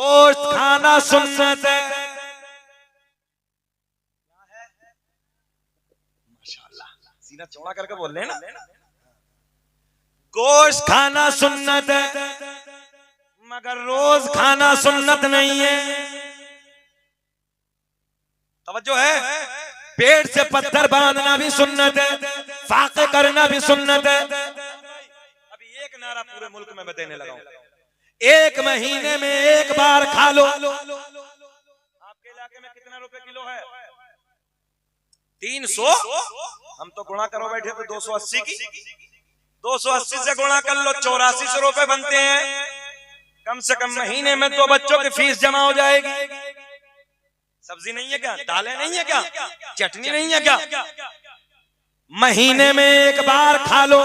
गोश्त खाना सुन्नत है। माशाअल्लाह, सीना चौड़ा करके बोल रहे हैं ना। गोश्त खाना सुन्नत है मगर रोज खाना सुन्नत नहीं है। तवज्जो है। पेट से पत्थर बांधना भी सुन्नत है, फाके करना भी सुन्नत है। अभी एक नारा पूरे मुल्क में मैं देने लगा हूं, एक महीने में एक बार खा लो। आपके इलाके में कितना रुपए किलो है? 300। हम तो गुणा करो बैठे तो 280 की, 280 से गुणा कर लो, 8400 रुपए बनते हैं। कम से कम महीने में 2 बच्चों की फीस जमा हो जाएगी। सब्जी नहीं है क्या? दालें नहीं है क्या? चटनी नहीं है क्या? महीने में एक बार खा लो,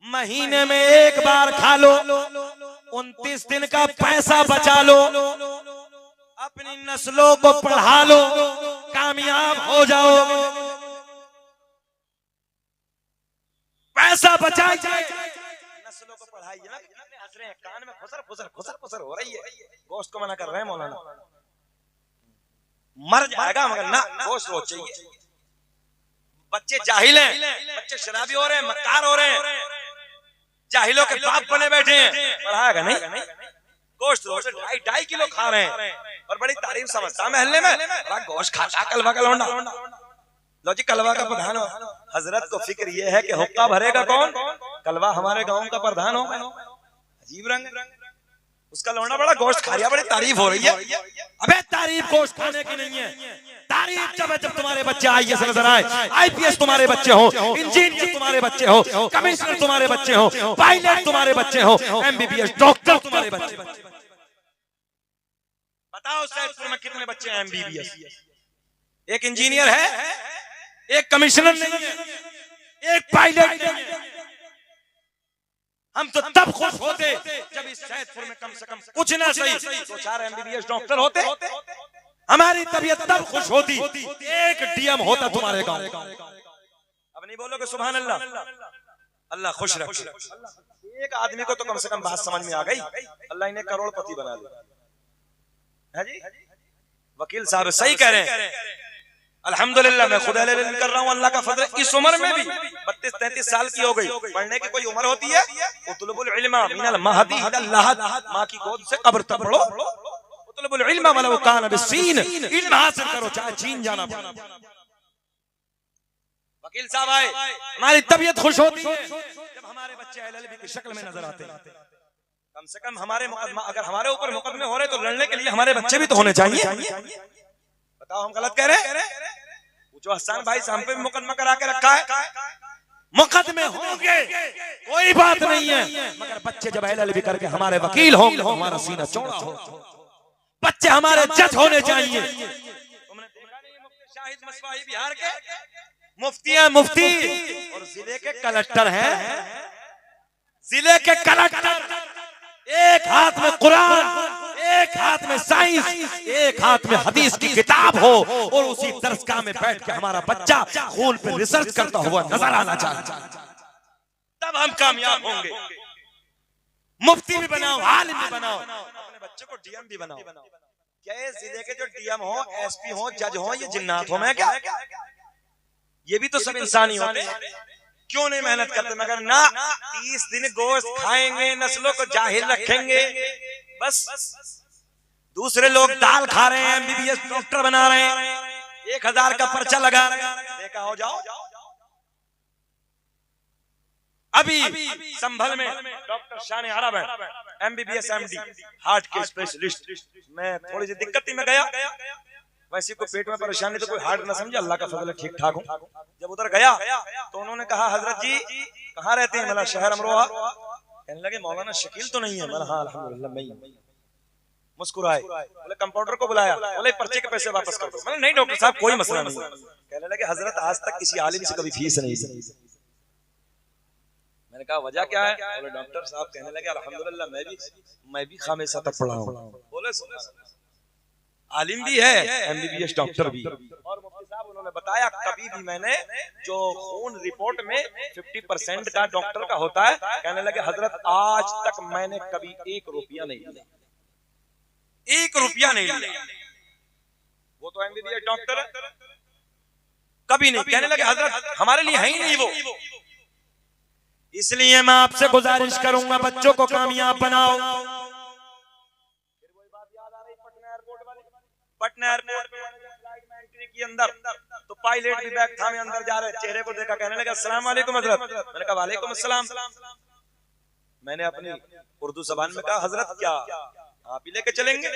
महीने में एक बार खा लो, 29 दिन का पैसा बचा लो, अपनी नस्लों को पढ़ा लो, कामयाब हो जाओगे। पैसा बचाइए, नस्लों को पढ़ाइए। हंस रहे हैं, कान में खुसर खुसर खुसर खुसर हो रही है। गोश्त को मना कर रहे हैं मौलाना, मर जाएगा मगर ना गोश्त रोज चाहिए। बच्चे जाहिल हैं, बच्चे शराबी हो रहे हैं, मक्कार हो रहे हैं, जाहिलों के बाप बने बैठे हैं। पढ़ाएगा नहीं, गोश्त रोज 2.5 किलो खा रहे हैं और बड़ी तारीफ समझता महल्ले में, गोश्त खाता कलवा का लौंडा। लो जी, कलवा का प्रधान हो। हजरत को फिक्र ये है कि हुक्का भरेगा कौन? कलवा हमारे गांव का प्रधान हो। अजीब रंग, उसका लौंडा बड़ा गोश्त खा रहा, बड़ी तारीफ हो रही है। अबे तारीफ गोश्त खाने की नहीं है, तारीफ जब तुम्हारे बच्चे आईएएस नजर आए, आईपीएस तुम्हारे बच्चे हो, इंजीनियर तुम्हारे बच्चे हो, कमिश्नर तुम्हारे बच्चे हो, पायलट तुम्हारे बच्चे हो, एमबीबीएस डॉक्टर तुम्हारे बच्चे। बताओ सैदपुर में कितने बच्चे हैं एमबीबीएस? एक इंजीनियर है, एक कमिश्नर नहीं है, एक पायलट नहीं है। हम तो तब खुश होते जब इस सैदपुर में कम से कम कुछ ना सही 2-4 एमबीबीएस डॉक्टर होते। हमारी तबीयत तब खुश होती एक डीएम होता तुम्हारे गांव। अब नहीं बोलोगे सुभान अल्लाह, अल्लाह खुश रखे। एक आदमी को तो कम से कम बात समझ में आ गई, अल्लाह इन्हें करोड़पति बना दिया है जी। वकील साहब सही कह रहे हैं, अल्हम्दुलिल्लाह। मैं खुद अल्हम्दुलिल्लाह कर रहा हूँ, अल्लाह का फजल। इस उम्र में भी 32-33 साल की हो गई, पढ़ने की कोई उम्र होती है? उतलुबुल इल्मा मिनल महदी इलल लहद, माँ की गोद से कब्र तक पढ़ो। उतलुबुल इल्मा वलौ कान बिस्सीन, इल्म हासिल करो चाहे चीन जाना पड़े। वकील साहब आए, हमारी तबीयत खुश होती है जब हमारे बच्चे एलएलबी की शक्ल में नजर आते हैं। कम से कम हमारे मुकदमा, अगर हमारे ऊपर मुकदमे हो रहे तो लड़ने के लिए हमारे बच्चे भी तो होने चाहिए। बताओ हम गलत कह रहे हैं? पूछो हसन भाई, हम पे भी मुकदमा करा के रखा है। मुकदमे होंगे कोई बात नहीं है, मगर बच्चे जब एलएलबी करके हमारे वकील होंगे, हमारा सीना चौड़ा हो। बच्चे हमारे जज होने चाहिए। तुमने देखा नहीं मुफ्ती शाहिद मसवाही बिहार के मुफ्ती हैं, मुफ्ती और जिले के कलेक्टर हैं। जिले के कलेक्टर, एक हाथ में कुरान, एक हाथ में साइंस, एक हाथ में हदीस की किताब हो और उसी दरसगाह में बैठ के हमारा बच्चा खून पे रिसर्च करता हुआ नजर आना चाहिए, तब हम कामयाब होंगे। मुफ्ती भी बनाओ, आलिम भी बनाओ, अपने बच्चे को डीएम भी बनाओ। क्या ये जिले के जो डीएम हो, एसपी हो, जज हो, ये जिन्नात हो? मैं क्या, ये भी तो सब इंसानी होते हैं। क्यों नहीं मेहनत करते? मगर ना, 30 दिन गोश्त खाएंगे, नस्लों को जाहिल रखेंगे, बस। दूसरे लोग दाल खा रहे हैं, एमबीबीएस डॉक्टर बना रहे हैं, 1000 का पर्चा लगा रहे हैं। देखा हो जाओ। अभी संभल में डॉक्टर शान अरब है, एमबीबीएस एमडी, हार्ट के स्पेशलिस्ट। मैं थोड़ी सी दिक्कत थी, मैं गया। वैसे कोई पेट में परेशानी तो कोई हार्ट ना समझे, अल्लाह का फजल है ठीक ठाक हूँ। जब उधर गया तो उन्होंने कहा, हजरत जी कहाँ रहते हैं? मेरा शहर अमरोहा। कहने लगे मौलाना शकील तो नहीं है? मैंने हाँ अल्हम्दुलिल्लाह मैं ही। मुस्कुराए, बोले कंपाउंडर को बुलाया, बोले पर्चे के पैसे वापस कर दो। मैंने नहीं डॉक्टर साहब कोई मसला नहीं। कहने लगे हजरत आज तक किसी आलिम से कभी फीस नहीं दी। मैंने कहा वजह क्या है? बोले डॉक्टर साहब कहने लगे अल्हम्दुलिल्लाह मैं भी खामिसा तक पढ़ा हूँ। बोले आलिम भी है, एमबीबीएस डॉक्टर भी। और मुफ्ती साहब उन्होंने बताया कभी भी मैंने जो खून रिपोर्ट में 50% का डॉक्टर का होता है, कहने लगे हजरत आज तक मैंने कभी 1 रुपया नहीं दिया। 1 रुपया नहीं लिया। वो तो एमबीबीएस डॉक्टर है, कभी नहीं कहने लगे हजरत हमारे लिए है ही नहीं वो। इसलिए मैं आपसे गुजारिश करूंगा बच्चों को कामयाब बनाओ। पटना एयरपोर्ट के अंदर तो पायलट भी बैग था, मैं अंदर जा रहे, चेहरे को देखा, कहने लगा अस्सलाम वालेकुम हजरत। मैंने कहा वालेकुम अस्सलाम। मैंने अपनी उर्दू जबान में कहा हजरत क्या आप ही लेके चलेंगे?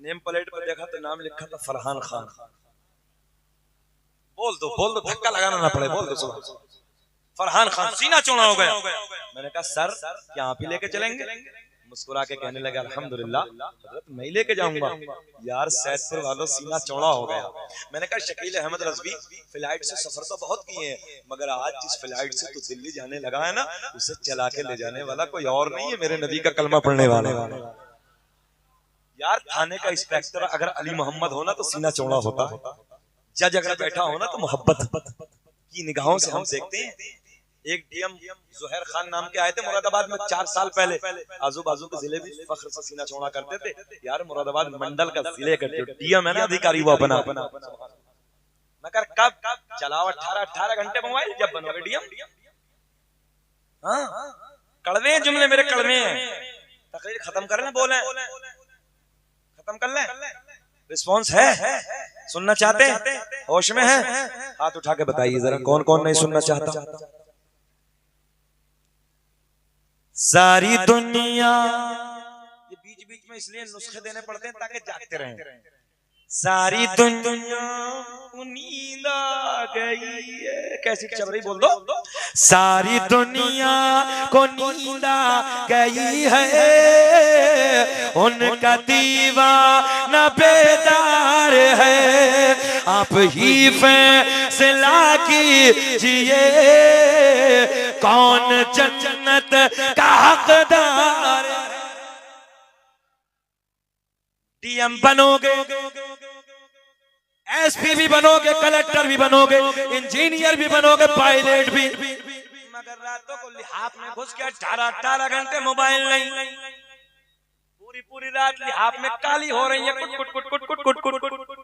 नेम प्लेट पर देखा तो नाम लिखा था फरहान खान। बोल दो धक्का लगाना ना पड़े, बोल दो फरहान खान। सीना चौड़ा हो गया। मैंने कहा सर क्या आप ही लेके चलेंगे? मुस्कुरा के कहने लगा अल्हम्दुलिल्लाह हजरत मैं ही लेके जाऊंगा। यार सैदपुर वालों सीना चौड़ा हो गया। मैंने कहा शकील अहमद रज़वी फ्लाइट से सफर तो बहुत किए हैं, मगर आज जिस फ्लाइट से तू दिल्ली जाने लगा है ना, उसे चला के ले जाने वाला कोई और नहीं है, मेरे नबी का कलमा पढ़ने वाला। यार थाने का इंस्पेक्टर अगर अली मोहम्मद होना तो सीना चौड़ा होता, जज अगर बैठा होना तो मोहब्बत की निगाहों से हम देखते हैं। एक डीएम जुहैर खान नाम के आए थे मुरादाबाद में 4 साल पहले, आजू बाजू के जिले भी फख्र से सीना चौड़ा करते थे। यार मुरादाबाद मंडल का जिले का जो डीएम है ना अधिकारी वो अपना मगर कब चलाओ 18 घंटे मोबाइल जब बनोगे डीएम। हाँ कड़वे जुमले मेरे कड़वे हैं। तकरीर खत्म कर लें, बोले खत्म कर लें। रिस्पॉन्स है, सुनना चाहते हैं, होश में है? हाथ उठा के बताइए जरा कौन कौन नहीं सुनना चाहता। सारी दुनिया, ये बीच बीच में इसलिए नुस्खे देने पड़ते हैं ताकि जागते रहें। सारी दुनिया नींद आ गई है, कैसी चल रही बोल दो। सारी दुनिया को नींद आ गई है, उनका दीवाना बेदार है। आप ही फैसला कीजिए कौन जन्नत का हकदार है। डीएम बनोगे, एसपी भी बनोगे, कलेक्टर भी बनोगे, इंजीनियर भी बनोगे, पायलट भी, मगर रातों को लिहाफ में घुस के 18 घंटे मोबाइल नहीं। पूरी रात लिहाफ में काली हो रही है, कुट कुट कुट कुट कुट कुट कुट कुट।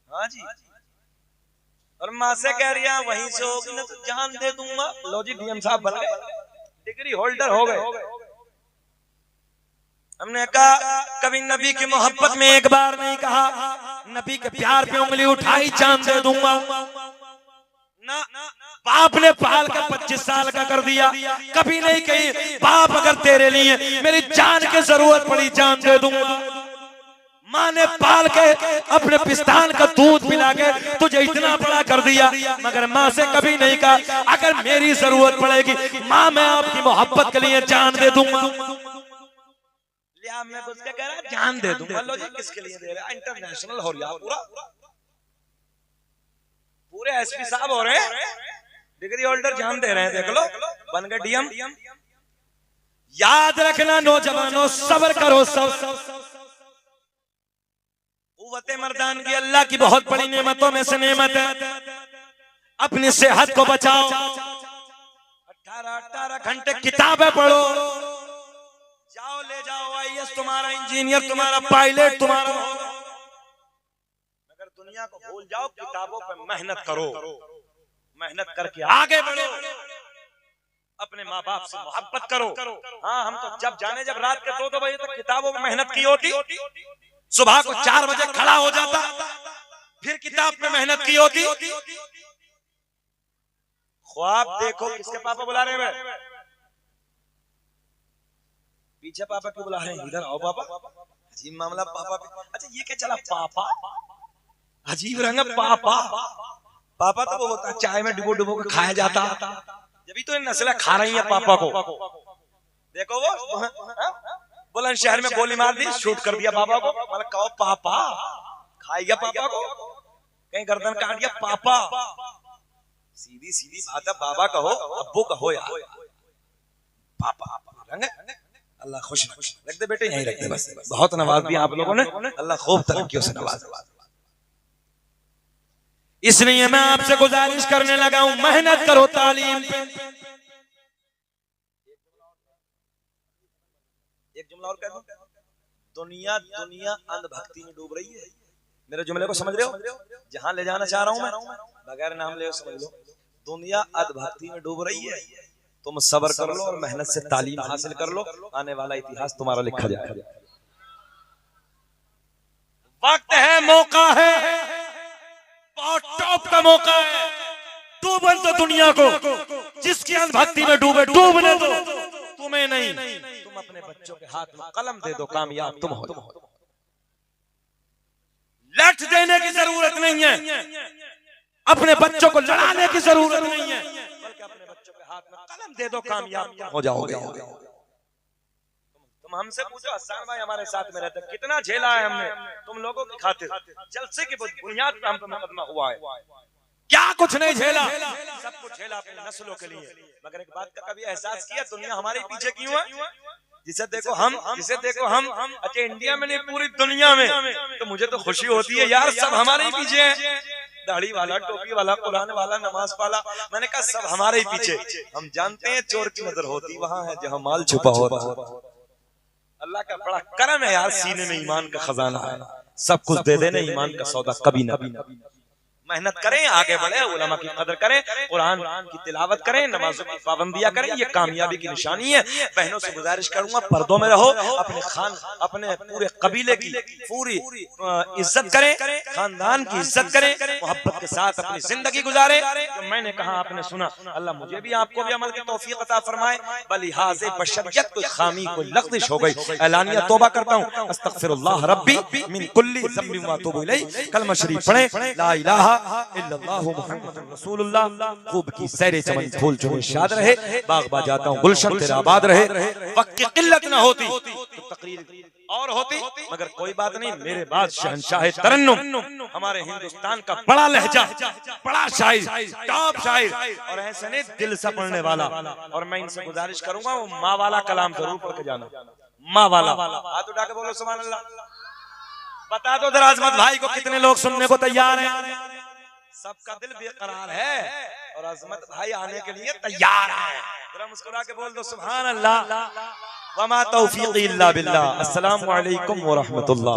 हाँ जी, और माँ से कह रही है वहीं से होगी ना तो जान दे दूंगा। लो जी डीएम साहब बन गए, डिग्री होल्डर हो गए। हमने कहा कभी नबी की मोहब्बत में एक बार नहीं कहा नबी के प्यार पे उंगली उठाई जान दे दूंगा ना। बाप ने पाल कर 25 साल का कर दिया, कभी नहीं कही बाप अगर तेरे लिए मेरी जान की जरूरत पड़ी जान दे दूंगा। माँ ने पाल के अपने पिस्तान का दूध पिला के तुझे इतना बड़ा कर दिया, मगर माँ से कभी नहीं कहा अगर मेरी जरूरत पड़ेगी माँ मैं आपकी मोहब्बत के लिए जान दे दूंगा। मैं उसके कह रहा जान दे दूंगा। लो जी किसके लिए दे रहा? इंटरनेशनल हो रहा पूरे एसपी साहब हो रहे हैं, डिग्री होल्डर जान दे रहे हैं। देख लो बन गए डीएम। याद रखना नौजवानों सब्र करो, सब कुव्वते मर्दान की अल्लाह की बहुत बड़ी नेमतों में से नेमत है। अपनी सेहत को बचाओ, 18 घंटे किताबें पढ़ो, जाओ ले जाओ आईएएस तुम्हारा, इंजीनियर तुम्हारा, पायलट तुम्हारा होगा। मगर दुनिया को भूल जाओ, किताबों पर मेहनत करो, मेहनत करके आगे बढ़ो, अपने माँ बाप से मोहब्बत करो। हाँ हम तो जब रात के 2 बजे तक किताबों में मेहनत की होती, सुबह को 4 बजे खड़ा हो जाता, फिर किताब में मेहनत की होती। ख्वाब देखो, किसके पापा बुला रहे हैं? पीछे पापा क्यों बुला रहे हैं? इधर आओ पापा। अजीब मामला पापा। अच्छा ये क्या चला पापा, अजीब रंग पापा। पापा तो वो होता है चाय में डुबो डुबो के खाया जाता, जब तो नस्लें खा रही है पापा को। देखो वो बुलंदशहर में गोली मार दी, शूट कर दिया पापा को। मतलब कहो पापा, खाएगा पापा को, कहीं गर्दन काट दिया पापा। सीधी सीधी बात है, बाबा कहो अब्बू कहो यार, पापा रंग। अल्लाह खुश रख दे बेटे, यहीं रख दे बस। बहुत नवाज दिया आप लोगों ने, अल्लाह खूब तरक्कियों से नवाज। इसलिए मैं आपसे गुजारिश करने लगा हूं मेहनत करो, तालीम पे एक जुमला और कह दूं, दुनिया अंधभक्ति में डूब रही है। मेरे जुमले को समझ रहे हो? जहां ले जाना चाह रहा हूं मैं, बगैर नाम ले समझ लो, दुनिया अंधभक्ति में डूब रही है। तुम सब्र कर लो और मेहनत से तालीम हासिल कर लो, आने वाला इतिहास तुम्हारा लिखा जाएगा। वक्त है, मौका है, बहुत टॉप का मौका है। डूबन तो दुनिया को, जिसकी अंधभक्ति में डूबे डूबने दो, तुम्हें नहीं। तुम अपने बच्चों के हाथ में कलम दे दो, कामयाब तुम हो। लठ देने की जरूरत नहीं है, अपने बच्चों को लड़ाने की जरूरत नहीं है, बल्कि अपने बच्चों के हाथ में कलम दे दो, कामयाब हो जाओगे। तुम हमसे पूछो, हसन भाई हमारे साथ में रहते, कितना झेला है हमने तुम लोगों की खातिर, जलसे की बुनियाद पर हम पे मुकदमा हुआ है। क्या कुछ नहीं झेला, सब कुछ झेला अपनी नस्लों के लिए। मगर एक बात का कभी एहसास किया, दुनिया हमारे पीछे क्यों है? जिसे देखो हम, अच्छा इंडिया में नहीं पूरी दुनिया में, तो मुझे तो खुशी होती है यार, सब हमारे ही पीछे है। दाढ़ी वाला, टोपी वाला, कुरान वाला, नमाज वाला, मैंने कहा सब हमारे ही पीछे। हम जानते हैं चोर की नजर होती वहां है जहां माल छुपा होता। अल्लाह का बड़ा करम है यार, सीने में ईमान का खजाना है, सब कुछ दे देने, ईमान का सौदा कभी ना। मेहनत करें, आगे बढ़े, उलमा की कदर करें, कुरान की तिलावत करें, नमाजों की पाबंदियां करें, ये कामयाबी की निशानी है। बहनों से गुजारिश करूंगा, पर्दों में रहो, अपने पूरे कबीले की पूरी इज्जत करें, खानदान की इज्जत करें, मोहब्बत के साथ अपनी जिंदगी गुजारें। जो मैंने कहा आपने सुना, अल्लाह मुझे भी आपको भी अमल की तौफीक अता फरमाए। बलिहाज़े बशरियत कोई खामी, कोई लग़्ज़िश हो गई, ऐलानिया तौबा करता हूं, अस्तग़फिरुल्लाह रब्बी मिन कुल्ली ज़ंबिन व अतूबु इलैहि। कलमा शरीफ पढ़ें, ला इलाहा इल्लल्लाहु मुहम्मदुर रसूलुल्लाह। खूब की सैरे चमन फूल चुने शाद रहे, बाग बा जाता हूं गुलशन तेरा आबाद रहे। वक्त की किल्लत ना होती तो तकरीर और होती, मगर कोई बात नहीं, मेरे बाद शहंशाह तरन्नुम, हमारे हिंदुस्तान का बड़ा लहजा, बड़ा शायर, टॉप शायर, और ऐसे नहीं दिल से पढ़ने वाला। और मैं इनसे गुजारिश करूंगा, वो माँ वाला कलाम जरूर पढ़ के जाना, माँ वाला। हाथ उठा के बोलो सुभान अल्लाह। बता दो जरा अजमत भाई को, कितने लोग सुनने को तैयार हैं? सबका दिल बेकरार है और अजमत भाई आने के लिए तैयार है। जरा मुस्कुरा के बोल दो सुभान अल्लाह। वमा तौफीक़ी इल्ला बिल्लाह। अस्सलामु अलैकुम व रहमतुल्लाह।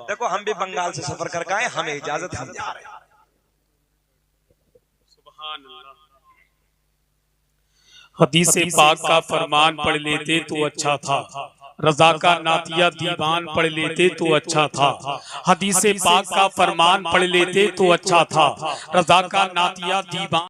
देखो हम भी बंगाल से सफर करके आए, हमें इजाजत, हम जा रहे हैं। सुभान अल्लाह। हदीस पाक का फरमान पढ़ लेते तो अच्छा था, रज़ा का नातिया दीवान पढ़ लेते तो अच्छा था। हदीस पाक का फरमान पढ़ लेते तो अच्छा था, रज़ा का नातिया दीवान